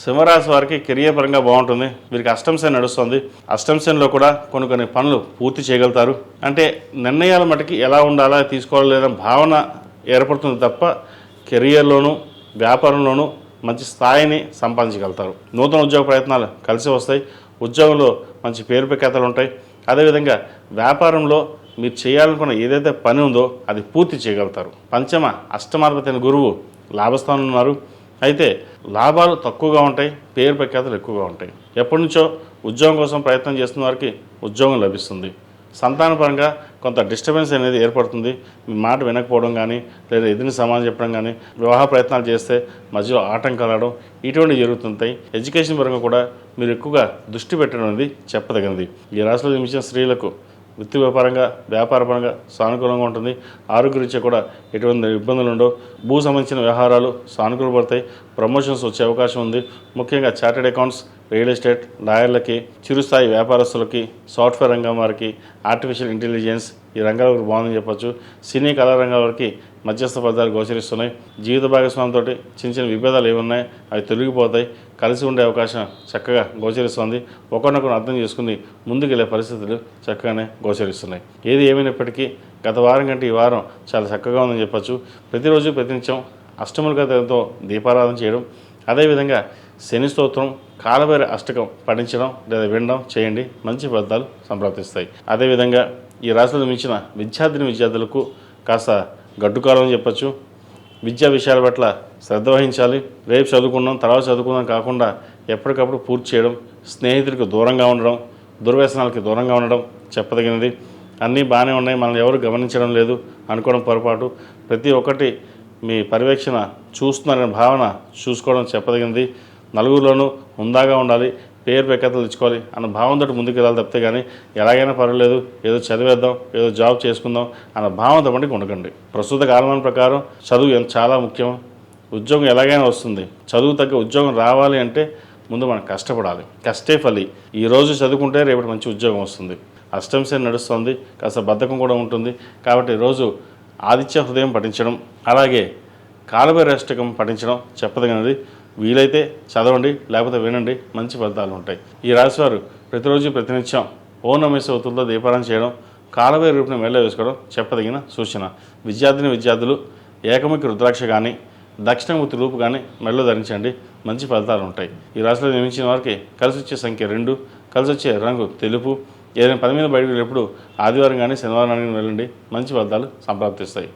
సింహరాశి వారికి కెరియర్ పరంగా బాగుంటుంది. వీరికి అష్టమ శని నడుస్తుంది. అష్టమ శనిలో కూడా కొన్ని పనులు పూర్తి చేయగలుగుతారు. అంటే నిర్ణయాల మటుకి ఎలా ఉండాలా తీసుకోవాలి లేదన్న భావన ఏర్పడుతుంది తప్ప కెరియర్లోనూ వ్యాపారంలోనూ మంచి స్థాయిని సంపాదించగలుగుతారు. నూతన ఉద్యోగ ప్రయత్నాలు కలిసి వస్తాయి. ఉద్యోగంలో మంచి పేరు ప్రఖ్యాతలు ఉంటాయి. అదేవిధంగా వ్యాపారంలో మీరు చేయాలనుకున్న ఏదైతే పని ఉందో అది పూర్తి చేయగలుగుతారు. పంచమ అష్టమాధిపతి గురువు లాభస్థానంలో ఉన్నారు. అయితే లాభాలు తక్కువగా ఉంటాయి, పేరు ప్రఖ్యాతలు ఎక్కువగా ఉంటాయి. ఎప్పటి నుంచో ఉద్యోగం కోసం ప్రయత్నం చేస్తున్న వారికి ఉద్యోగం లభిస్తుంది. సంతానపరంగా కొంత డిస్టర్బెన్స్ అనేది ఏర్పడుతుంది. మీ మాట వినకపోవడం కానీ లేదా ఎదురు సమాధానం చెప్పడం కానీ, వివాహ ప్రయత్నాలు చేస్తే మధ్యలో ఆటంకాలు రావడం ఇటువంటివి జరుగుతుంటాయి. ఎడ్యుకేషన్ పరంగా కూడా మీరు ఎక్కువగా దృష్టి పెట్టడం అనేది చెప్పదగినది. ఈ రాశిలో జన్మించిన స్త్రీలకు వృత్తి వ్యాపారపరంగా సానుకూలంగా ఉంటుంది. ఆరోగ్యరీత్యా కూడా ఎటువంటి ఇబ్బందులు ఉండవు. భూ సంబంధించిన వ్యవహారాలు సానుకూలపడతాయి. ప్రమోషన్స్ వచ్చే అవకాశం ఉంది. ముఖ్యంగా చార్టెడ్ అకౌంట్స్, రియల్ ఎస్టేట్, లాయర్లకి, చిరుస్థాయి వ్యాపారస్తులకి, సాఫ్ట్వేర్ రంగం వారికి, ఆర్టిఫిషియల్ ఇంటెలిజెన్స్ ఈ రంగాల వరకు బాగుందని చెప్పొచ్చు. సినీ కళా రంగాల వరకు మధ్యస్థ ఫలితాలు గోచరిస్తున్నాయి. జీవిత భాగస్వామితో చిన్న విభేదాలు ఏమున్నాయి అవి తొలగిపోతాయి. కలిసి ఉండే అవకాశం చక్కగా గోచరిస్తుంది. ఒకరినొకరు అర్థం చేసుకుని ముందుకెళ్లే పరిస్థితులు చక్కగానే గోచరిస్తున్నాయి. ఏది ఏమైనప్పటికీ గత వారం కంటే ఈ వారం చాలా చక్కగా ఉందని చెప్పచ్చు. ప్రతిరోజు ప్రతినిత్యం అష్టములతో దీపారాధన చేయడం, అదేవిధంగా శని స్తోత్రం, కాలభైరవ అష్టకం పఠించడం లేదా వినడం చేయండి. మంచి ఫలితాలు సంప్రాప్తిస్తాయి. అదేవిధంగా ఈ రాశిలో మించిన విద్యార్థులకు కాస్త గడ్డుకాలం అని చెప్పచ్చు. విద్యా విషయాల పట్ల శ్రద్ధ వహించాలి. రేపు చదువుకున్నాం తర్వాత చదువుకుందాం కాకుండా ఎప్పటికప్పుడు పూర్తి చేయడం, స్నేహితులకు దూరంగా ఉండడం, దుర్వ్యసనాలకి దూరంగా ఉండడం చెప్పదగినది. అన్నీ బాగానే ఉన్నాయి, మనల్ని ఎవరు గమనించడం లేదు అనుకోవడం పొరపాటు. ప్రతి ఒక్కటి మీ పర్యవేక్షణ చూస్తున్నారనే భావన చూసుకోవడం చెప్పదగినది. నలుగురిలోనూ హుందాగా ఉండాలి, పేరు ప్రఖ్యాతలు తెచ్చుకోవాలి అన్న భావంతో ముందుకు వెళ్ళాలి తప్పితే కానీ ఎలాగైనా పర్వాలేదు, ఏదో చదివేద్దాం, ఏదో జాబ్ చేసుకుందాం అన్న భావంతో మటుకు ఉండకండి. ప్రస్తుత కాలమాన ప్రకారం చదువు చాలా ముఖ్యం. ఉద్యోగం ఎలాగైనా వస్తుంది. చదువు తగ్గ ఉద్యోగం రావాలి అంటే ముందు మనం కష్టపడాలి. కష్టే ఫలి. ఈరోజు చదువుకుంటే రేపటి మంచి ఉద్యోగం వస్తుంది. అష్టమ శని నడుస్తుంది, కాస్త బద్ధకం కూడా ఉంటుంది. కాబట్టి రోజు ఆదిత్య హృదయం పఠించడం, అలాగే కాలభైరవ అష్టకం పఠించడం చెప్పదగినది. వీలైతే చదవండి, లేకపోతే వినండి, మంచి ఫలితాలు ఉంటాయి. ఈ రాశివారు ప్రతిరోజు ప్రతినిత్యం ఓం నమః ఒత్తులతో దీపారాధన చేయడం, కాలభైరవ రూపుని మెడలో వేసుకోవడం చెప్పదగిన సూచన. విద్యార్థులు ఏకముఖి రుద్రాక్ష కానీ దక్షిణమూర్తి రూపు కానీ మెడలో ధరించండి, మంచి ఫలితాలు ఉంటాయి. ఈ రాశిలో నిర్మించిన వారికి కలిసి వచ్చే సంఖ్య 2, కలిసి వచ్చే రంగు తెలుపు. ఏదైనా పని మీద బయటకు వెళ్ళినప్పుడు ఆదివారం కానీ శనివారం కానీ వెళ్ళండి, మంచి ఫలితాలు సంప్రాప్తిస్తాయి.